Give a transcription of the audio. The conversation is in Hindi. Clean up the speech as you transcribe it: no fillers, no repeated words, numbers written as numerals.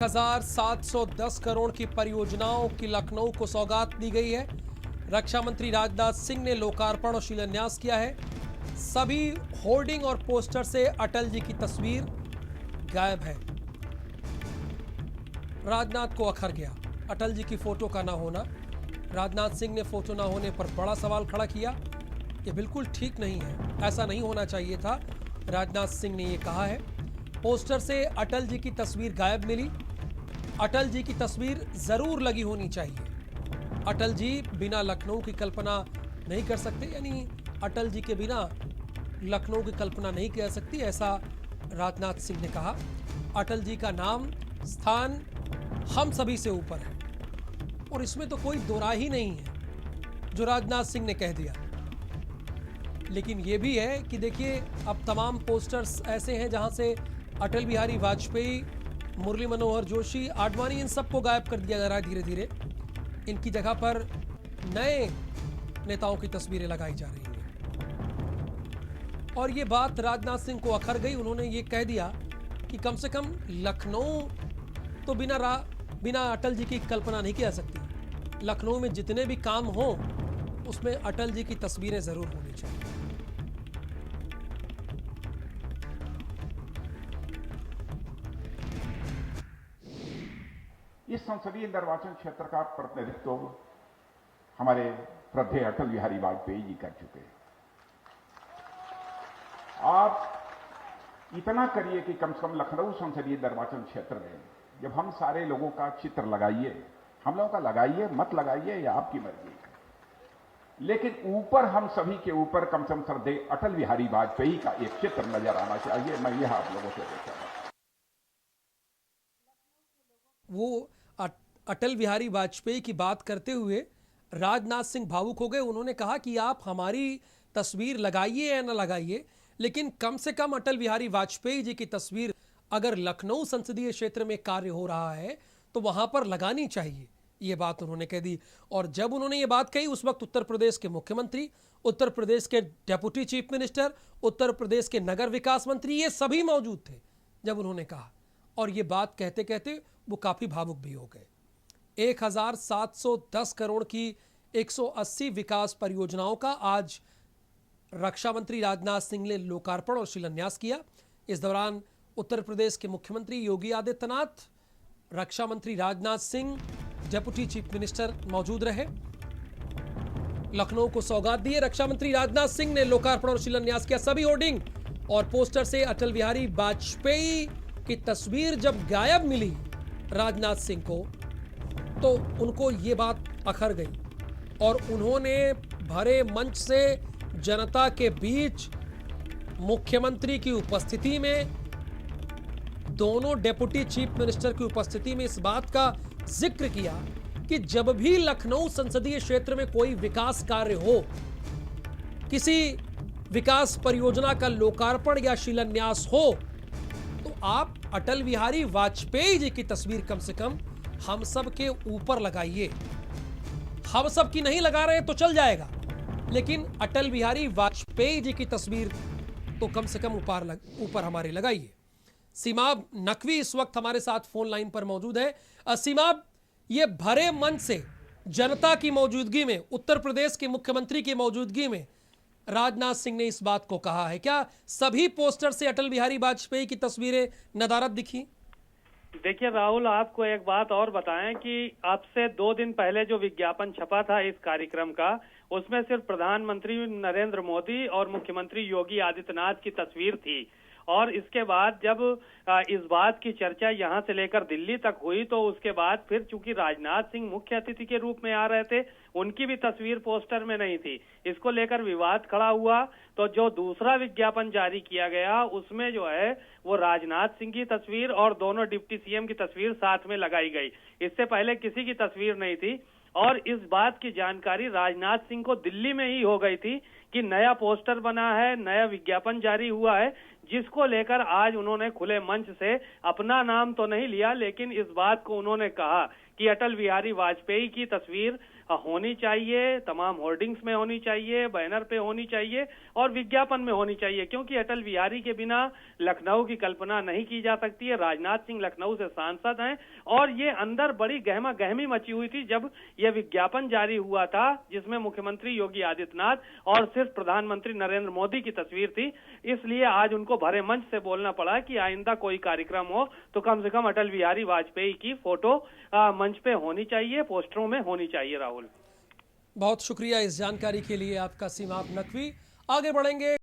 1710 करोड़ की परियोजनाओं की लखनऊ को सौगात दी गई है। रक्षा मंत्री राजनाथ सिंह ने लोकार्पण और शिलान्यास किया है। सभी होर्डिंग और पोस्टर से अटल जी की तस्वीर गायब है। राजनाथ को अखर गया अटल जी की फोटो का ना होना। राजनाथ सिंह ने फोटो ना होने पर बड़ा सवाल खड़ा किया। ये बिल्कुल ठीक नहीं है, ऐसा नहीं होना चाहिए था, राजनाथ सिंह ने यह कहा है। पोस्टर से अटल जी की तस्वीर गायब मिली। अटल जी की तस्वीर जरूर लगी होनी चाहिए। अटल जी बिना लखनऊ की कल्पना नहीं कर सकते, यानी अटल जी के बिना लखनऊ की कल्पना नहीं कर सकती, ऐसा राजनाथ सिंह ने कहा। अटल जी का नाम स्थान हम सभी से ऊपर है और इसमें तो कोई दो राय ही नहीं है जो राजनाथ सिंह ने कह दिया। लेकिन यह भी है कि देखिए, अब तमाम पोस्टर्स ऐसे हैं जहां से अटल बिहारी वाजपेयी, मुरली मनोहर जोशी, आडवाणी, इन सबको गायब कर दिया जा रहा है धीरे धीरे। इनकी जगह पर नए नेताओं की तस्वीरें लगाई जा रही हैं। और ये बात राजनाथ सिंह को अखर गई। उन्होंने ये कह दिया कि कम से कम लखनऊ तो बिना अटल जी की कल्पना नहीं की जा सकती। लखनऊ में जितने भी काम हों उसमें अटल जी की तस्वीरें जरूर होनी चाहिए। इस संसदीय निर्वाचन क्षेत्र का प्रतिनिधित्व हमारे श्रद्धेय अटल बिहारी वाजपेयी जी कर चुके हैं। आप इतना करिए कि कम से कम लखनऊ संसदीय निर्वाचन क्षेत्र में जब हम सारे लोगों का चित्र लगाइए, हम लोगों का लगाइए, मत लगाइए, या आपकी मर्जी, लेकिन ऊपर हम सभी के ऊपर कम से कम श्रद्धेय अटल बिहारी वाजपेयी का एक चित्र नजर आना चाहिए। मैं यह आप लोगों से पूछूंगा। वो अटल बिहारी वाजपेयी की बात करते हुए राजनाथ सिंह भावुक हो गए। उन्होंने कहा कि आप हमारी तस्वीर लगाइए या न लगाइए, लेकिन कम से कम अटल बिहारी वाजपेयी जी की तस्वीर अगर लखनऊ संसदीय क्षेत्र में कार्य हो रहा है तो वहां पर लगानी चाहिए। ये बात उन्होंने कह दी। और जब उन्होंने ये बात कही उस वक्त उत्तर प्रदेश के मुख्यमंत्री, उत्तर प्रदेश के deputy chief minister, Uttar Pradesh के नगर विकास मंत्री, ये सभी मौजूद थे जब उन्होंने कहा। और ये बात कहते कहते वो काफी भावुक भी हो गए। 1710 करोड़ की 180 विकास परियोजनाओं का आज रक्षा मंत्री राजनाथ सिंह ने लोकार्पण और शिलान्यास किया। इस दौरान उत्तर प्रदेश के मुख्यमंत्री योगी आदित्यनाथ, रक्षा मंत्री Rajnath Singh, deputy chief minister मौजूद रहे। लखनऊ को सौगात दी रक्षा मंत्री राजनाथ सिंह ने लोकार्पण और शिलान्यास किया। सभी होर्डिंग और पोस्टर से अटल बिहारी वाजपेयी की तस्वीर जब गायब मिली राजनाथ सिंह को, तो उनको ये बात अखर गई और उन्होंने भरे मंच से जनता के बीच मुख्यमंत्री की उपस्थिति में, दोनों डेप्यूटी चीफ मिनिस्टर की उपस्थिति में इस बात का जिक्र किया कि जब भी लखनऊ संसदीय क्षेत्र में कोई विकास कार्य हो, किसी विकास परियोजना का लोकार्पण या शिलान्यास हो, तो आप अटल बिहारी वाजपेयी जी की तस्वीर कम से कम हम सब के ऊपर लगाइए। हम सब की नहीं लगा रहे तो चल जाएगा, लेकिन अटल बिहारी वाजपेयी जी की तस्वीर तो कम से कम ऊपर हमारे लगाइए। सीमाब नकवी इस वक्त हमारे साथ फोन लाइन पर मौजूद है। सीमाब, ये भरे मंच से जनता की मौजूदगी में, उत्तर प्रदेश के मुख्यमंत्री की मौजूदगी में राजनाथ सिंह ने इस बात को कहा है। क्या सभी पोस्टर से अटल बिहारी वाजपेयी की तस्वीरें नदारद दिखी? देखिए राहुल, आपको एक बात और बताएं कि आपसे 2 दिन पहले जो विज्ञापन छपा था इस कार्यक्रम का, उसमें सिर्फ प्रधानमंत्री नरेंद्र मोदी और मुख्यमंत्री योगी आदित्यनाथ की तस्वीर थी। और इसके बाद जब इस बात की चर्चा यहां से लेकर दिल्ली तक हुई, तो उसके बाद फिर चूंकि राजनाथ सिंह मुख्य अतिथि के रूप में आ रहे थे, उनकी भी तस्वीर पोस्टर में नहीं थी। इसको लेकर विवाद खड़ा हुआ। तो जो दूसरा विज्ञापन जारी किया गया उसमें जो है वो राजनाथ सिंह की तस्वीर और दोनों डिप्टी सीएम की तस्वीर साथ में लगाई गई। इससे पहले किसी की तस्वीर नहीं थी। और इस बात की जानकारी राजनाथ सिंह को दिल्ली में ही हो गई थी कि नया पोस्टर बना है, नया विज्ञापन जारी हुआ है, जिसको लेकर आज उन्होंने खुले मंच से अपना नाम तो नहीं लिया, लेकिन इस बात को उन्होंने कहा कि अटल बिहारी वाजपेयी की तस्वीर होनी चाहिए, तमाम होर्डिंग्स में होनी चाहिए, बैनर पे होनी चाहिए और विज्ञापन में होनी चाहिए, क्योंकि अटल बिहारी के बिना लखनऊ की कल्पना नहीं की जा सकती है। राजनाथ सिंह लखनऊ से सांसद हैं और ये अंदर बड़ी गहमा गहमी मची हुई थी जब यह विज्ञापन जारी हुआ था, जिसमें मुख्यमंत्री योगी आदित्यनाथ और सिर्फ प्रधानमंत्री नरेंद्र मोदी की तस्वीर थी। इसलिए आज उनको भरे मंच से बोलना पड़ा कि आइंदा कोई कार्यक्रम हो तो कम से कम अटल बिहारी वाजपेयी की फोटो मंच पे होनी चाहिए, पोस्टरों में होनी चाहिए। राहुल, बहुत शुक्रिया इस जानकारी के लिए आपका, सीमाप नकवी। आगे बढ़ेंगे।